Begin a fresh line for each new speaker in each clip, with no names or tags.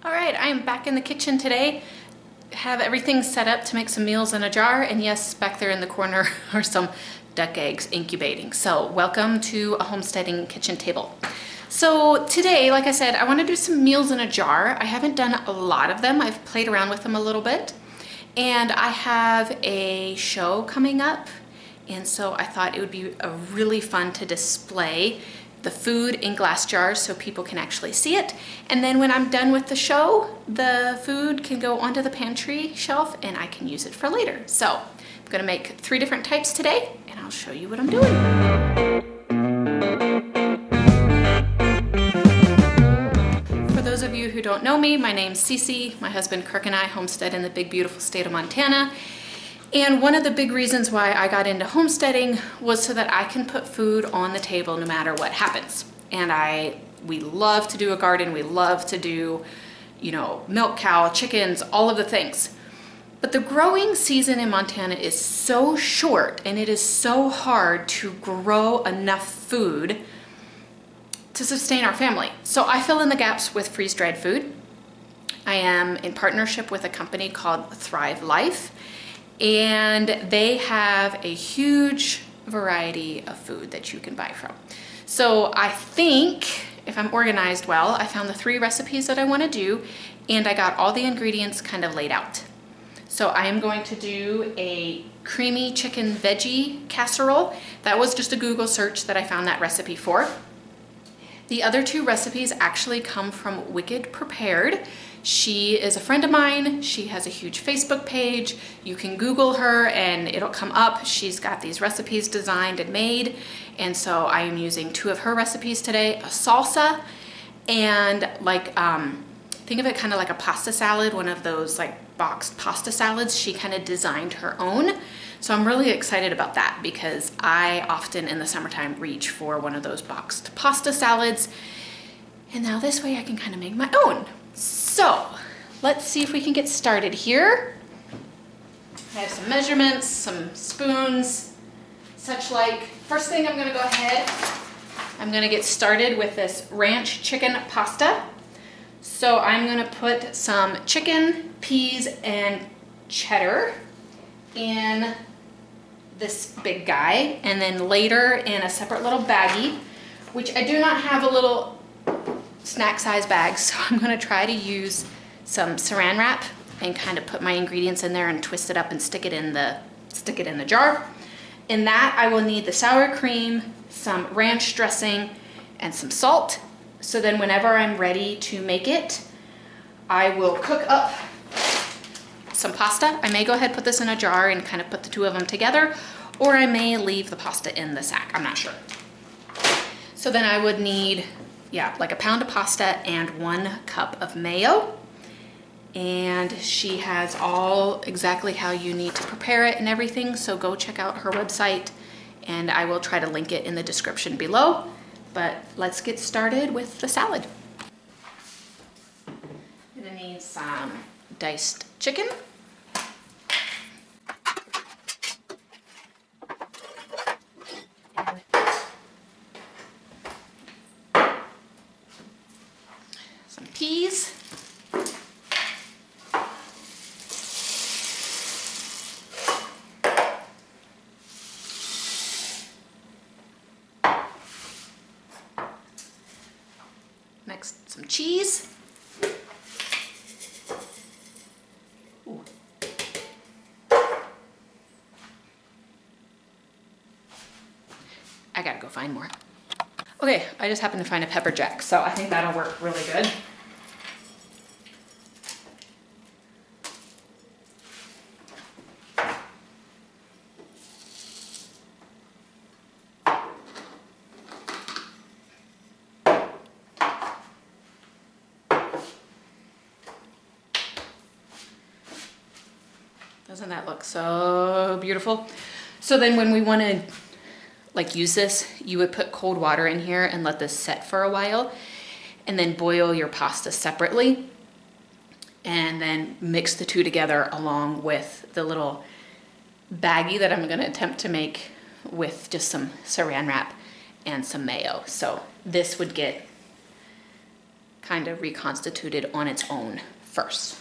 All right, I am back in the kitchen today. Have everything set up to make some meals in a jar, and yes, back there in the corner are some duck eggs incubating. So welcome to a homesteading kitchen table. So today, like I said, I want to do some meals in a jar. I haven't done a lot of them. I've played around with them a little bit, and I have a show coming up, and so I thought it would be really fun to display the food in glass jars so people can actually see it. And then when I'm done with the show, the food can go onto the pantry shelf and I can use it for later. So I'm gonna make 3 different types today and I'll show you what I'm doing. For those of you who don't know me, my name's Cece. My husband Kirk and I homestead in the big beautiful state of Montana. And one of the big reasons why I got into homesteading was so that I can put food on the table no matter what happens. And we love to do a garden. We love to do, milk cow, chickens, all of the things. But the growing season in Montana is so short and it is so hard to grow enough food to sustain our family. So I fill in the gaps with freeze-dried food. I am in partnership with a company called Thrive Life. And they have a huge variety of food that you can buy from. So I think if I'm organized well, I found the 3 recipes that I want to do and I got all the ingredients kind of laid out. So I am going to do a creamy chicken veggie casserole. That was just a Google search that I found that recipe for. The other 2 recipes actually come from Wicked Prepared. She is a friend of mine. She has a huge Facebook page. You can Google her and it'll come up. She's got these recipes designed and made. And so I am using 2 of her recipes today, a salsa and think of it kind of like a pasta salad, one of those like boxed pasta salads. She kind of designed her own. So I'm really excited about that because I often in the summertime reach for one of those boxed pasta salads. And now this way I can kind of make my own. So let's see if we can get started here. I have some measurements, some spoons, such like. First thing I'm gonna go ahead, I'm gonna get started with this ranch chicken pasta. So I'm gonna put some chicken, peas, and cheddar in this big guy, and then later in a separate little baggie, which I do not have a little snack size bag, so I'm gonna try to use some saran wrap and kind of put my ingredients in there and twist it up and stick it in the jar. In that I will need the sour cream, some ranch dressing, and some salt. So then whenever I'm ready to make it, I will cook up some pasta. I may go ahead and put this in a jar and kind of put the 2 of them together, or I may leave the pasta in the sack, I'm not sure. So then I would need, like a pound of pasta and 1 cup of mayo. And she has all exactly how you need to prepare it and everything, so go check out her website and I will try to link it in the description below. But let's get started with the salad. I'm gonna need some diced chicken. Some peas. Next, some cheese. Ooh. I gotta go find more. Okay, I just happened to find a pepper jack, so I think that'll work really good. Doesn't that look so beautiful? So then when we want to use this, you would put cold water in here and let this set for a while and then boil your pasta separately and then mix the 2 together along with the little baggie that I'm going to attempt to make with just some saran wrap and some mayo. So this would get kind of reconstituted on its own first.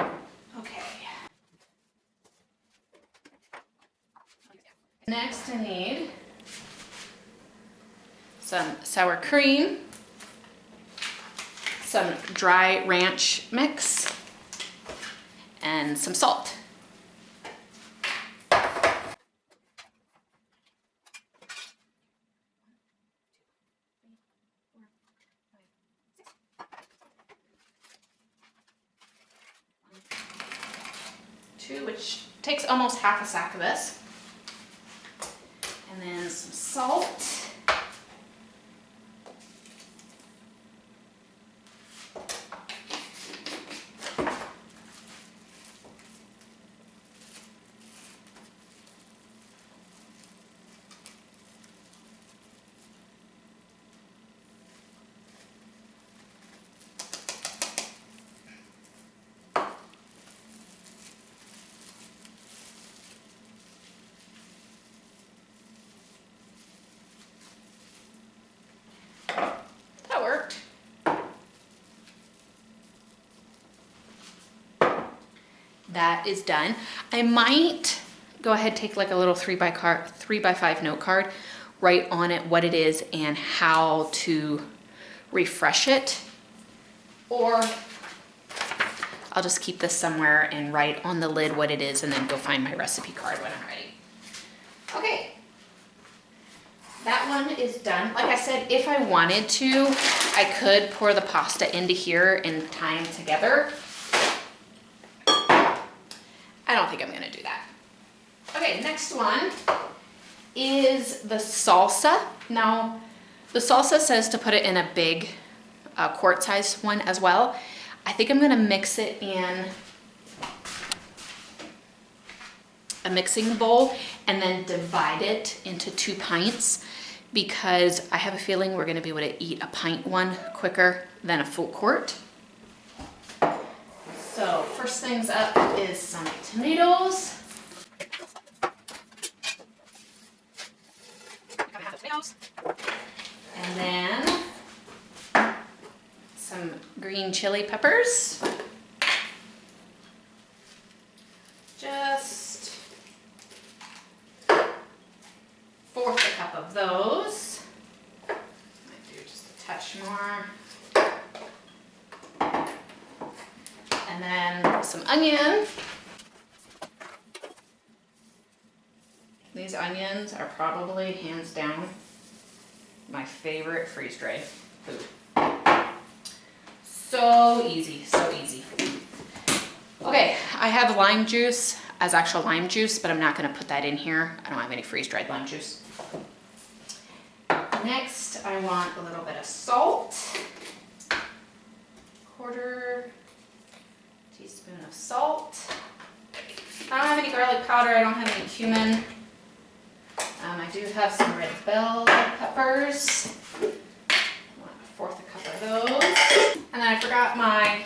Okay. Next I need some sour cream, some dry ranch mix, and some salt. Two, which takes almost half a sack of this. And then some salt. That worked. That is done. I might go ahead, take like a little 3x5 note card, write on it what it is and how to refresh it. Or I'll just keep this somewhere and write on the lid what it is and then go find my recipe card when I'm ready. Okay. That one is done. Like I said, if I wanted to, I could pour the pasta into here and tie them together. I don't think I'm gonna do that. Okay, next one is the salsa. Now, the salsa says to put it in a big quart-sized one as well. I think I'm gonna mix it in a mixing bowl and then divide it into 2 pints because I have a feeling we're gonna be able to eat a pint one quicker than a full quart. So first things up is some tomatoes. And then some green chili peppers. Just 1/4 cup of those. Might do just a touch more. And then some onion. These onions are probably hands down my favorite freeze-dried food. So easy, so easy. Okay, I have lime juice as actual lime juice, but I'm not gonna put that in here. I don't have any freeze-dried lime juice. Next, I want a little bit of salt. 1/4 teaspoon of salt. I don't have any garlic powder, I don't have any cumin. I do have some red bell peppers. I want 1/4 cup of those. And then I forgot my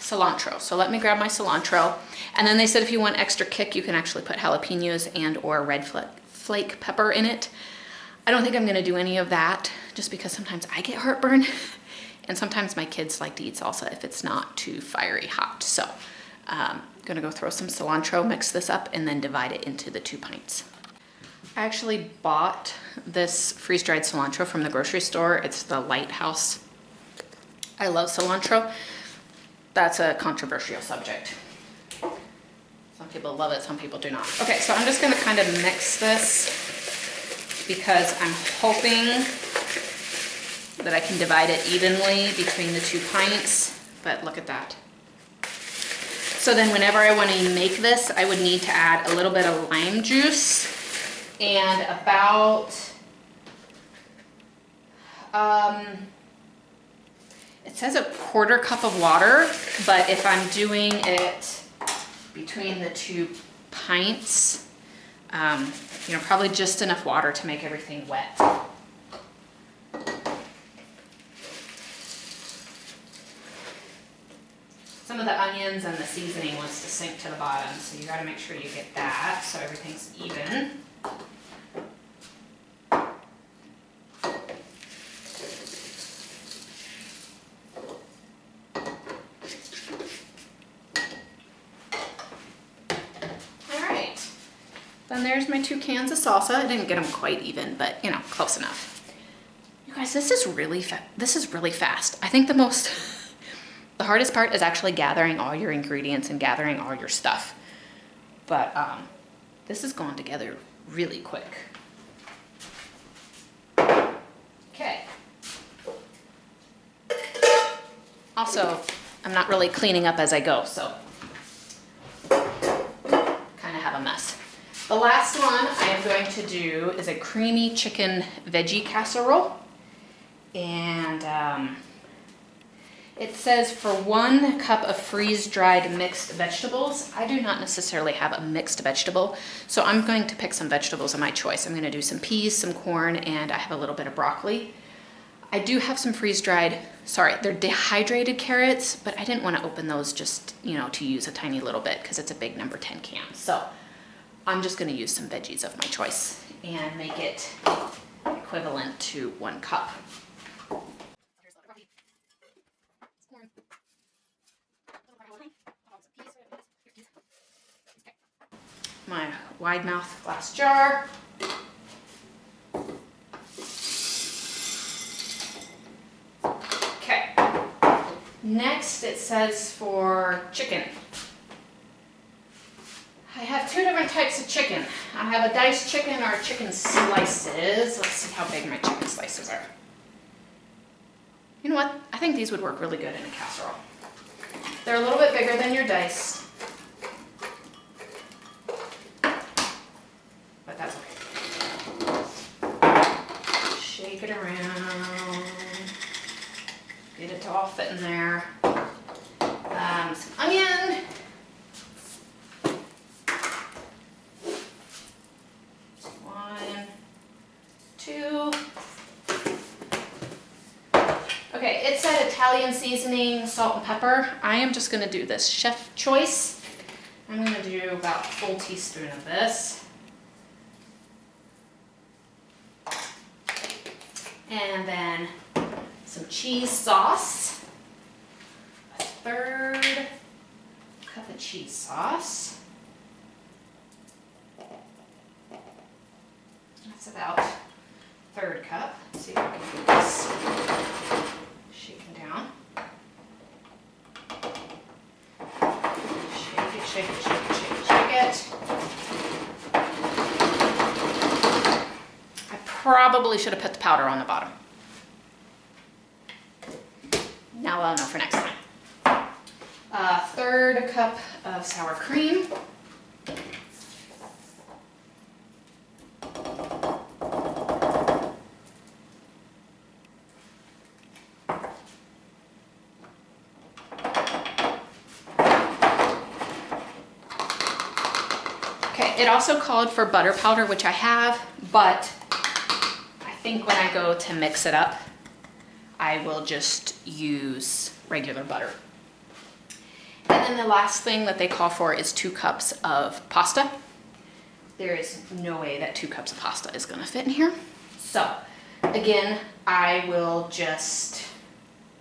cilantro. So let me grab my cilantro. And then they said if you want extra kick, you can actually put jalapenos and or red flake pepper in it. I don't think I'm gonna do any of that just because sometimes I get heartburn and sometimes my kids like to eat salsa if it's not too fiery hot. So I'm gonna go throw some cilantro, mix this up, and then divide it into the 2 pints. I actually bought this freeze-dried cilantro from the grocery store. It's the Lighthouse. I love cilantro. That's a controversial subject. Some people love it, some people do not. Okay, so I'm just gonna kind of mix this because I'm hoping that I can divide it evenly between the 2 pints, but look at that. So then whenever I want to make this, I would need to add a little bit of lime juice and about, it says a 1/4 cup of water, but if I'm doing it between the 2 pints, you know, probably just enough water to make everything wet. Some of the onions and the seasoning wants to sink to the bottom, so you gotta make sure you get that so everything's even. Then there's my 2 cans of salsa. I didn't get them quite even, but you know, close enough. You guys, this is really fast. I think the hardest part is actually gathering all your ingredients and gathering all your stuff. But this is going together really quick. Okay. Also, I'm not really cleaning up as I go, so kind of have a mess. The last one I am going to do is a creamy chicken veggie casserole. And it says for 1 cup of freeze-dried mixed vegetables. I do not necessarily have a mixed vegetable, so I'm going to pick some vegetables of my choice. I'm going to do some peas, some corn, and I have a little bit of broccoli. I do have some they're dehydrated carrots, but I didn't want to open those just, you know, to use a tiny little bit because it's a big number 10 can. So I'm just going to use some veggies of my choice and make it equivalent to 1 cup. My wide mouth glass jar. Okay. Next it says for chicken. I have 2 different types of chicken. I have a diced chicken or chicken slices. Let's see how big my chicken slices are. You know what? I think these would work really good in a casserole. They're a little bit bigger than your diced. But that's okay. Shake it around. Get it to all fit in there. Some onion. Okay, it said Italian seasoning, salt and pepper. I am just gonna do this chef choice. I'm gonna do about a full teaspoon of this. And then some cheese sauce. A 1/3 cup of cheese sauce. That's about 1/3 cup. Let's see if I can do this. Shaking down. Shake it, shake it, shake it, shake it, shake it. I probably should have put the powder on the bottom. Now I'll know for next time. 1/3 cup of sour cream. It also called for butter powder, which I have, but I think when I go to mix it up, I will just use regular butter. And then the last thing that they call for is 2 cups of pasta. There is no way that 2 cups of pasta is gonna fit in here. So again, I will just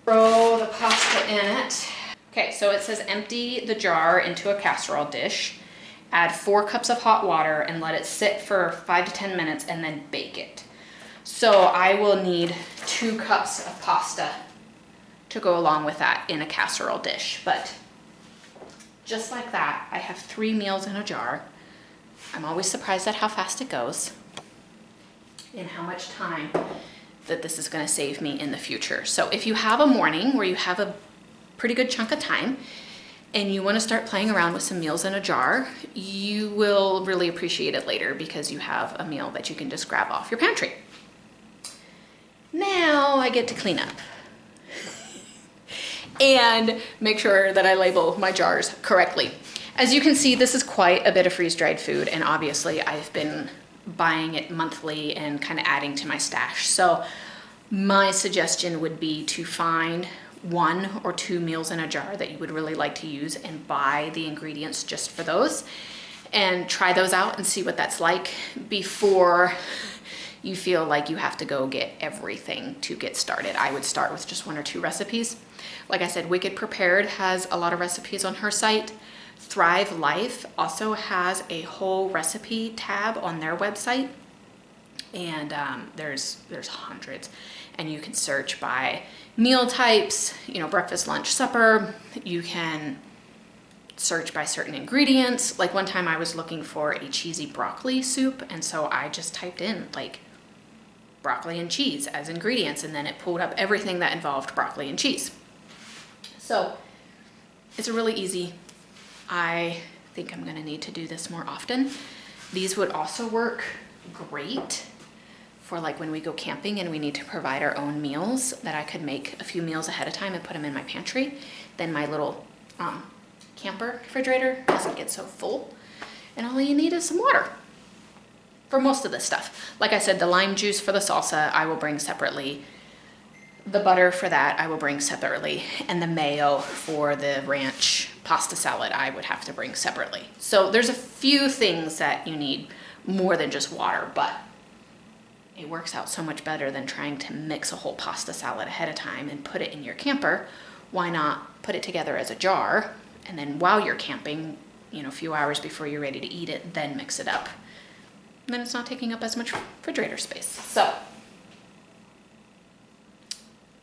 throw the pasta in it. Okay, so it says empty the jar into a casserole dish. Add 4 cups of hot water and let it sit for 5 to 10 minutes and then bake it. So I will need 2 cups of pasta to go along with that in a casserole dish. But just like that, I have 3 meals in a jar. I'm always surprised at how fast it goes and how much time that this is going to save me in the future. So if you have a morning where you have a pretty good chunk of time and you want to start playing around with some meals in a jar, you will really appreciate it later because you have a meal that you can just grab off your pantry. Now I get to clean up and make sure that I label my jars correctly. As you can see, this is quite a bit of freeze-dried food, and obviously I've been buying it monthly and kind of adding to my stash. So my suggestion would be to find 1 or 2 meals in a jar that you would really like to use and buy the ingredients just for those and try those out and see what that's like before you feel like you have to go get everything to get started. I would start with just 1 or 2 recipes. Like I said, Wicked Prepared has a lot of recipes on her site. Thrive Life also has a whole recipe tab on their website, and there's hundreds, and you can search by meal types, you know, breakfast, lunch, supper. You can search by certain ingredients. Like one time I was looking for a cheesy broccoli soup, and so I just typed in like broccoli and cheese as ingredients, and then it pulled up everything that involved broccoli and cheese. So it's really easy. I think I'm gonna need to do this more often. These would also work great for like when we go camping and we need to provide our own meals, that I could make a few meals ahead of time and put them in my pantry. Then my little camper refrigerator doesn't get so full, and all you need is some water for most of this stuff. Like I said, the lime juice for the salsa I will bring separately. The butter for that I will bring separately, and the mayo for the ranch pasta salad I would have to bring separately. So there's a few things that you need more than just water, but it works out so much better than trying to mix a whole pasta salad ahead of time and put it in your camper. Why not put it together as a jar, and then while you're camping, you know, a few hours before you're ready to eat it, then mix it up. And then it's not taking up as much refrigerator space. So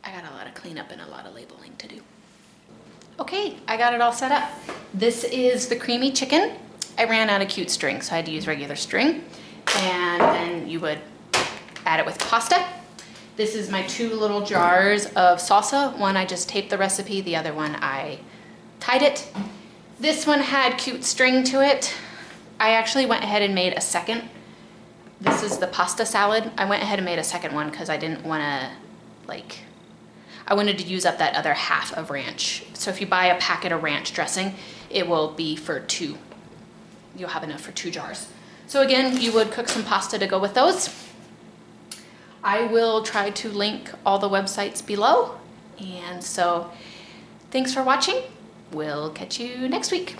I got a lot of cleanup and a lot of labeling to do. Okay, I got it all set up. This is the creamy chicken. I ran out of cute string, so I had to use regular string. And then you would add it with pasta. This is my 2 little jars of salsa. One I just taped the recipe, the other one I tied it. This one had cute string to it. I actually went ahead and made a second. This is the pasta salad. I went ahead and made a second one because I didn't want to, like, I wanted to use up that other half of ranch. So if you buy a packet of ranch dressing, it will be for 2. You'll have enough for 2 jars. So again, you would cook some pasta to go with those. I will try to link all the websites below. And so thanks for watching. We'll catch you next week.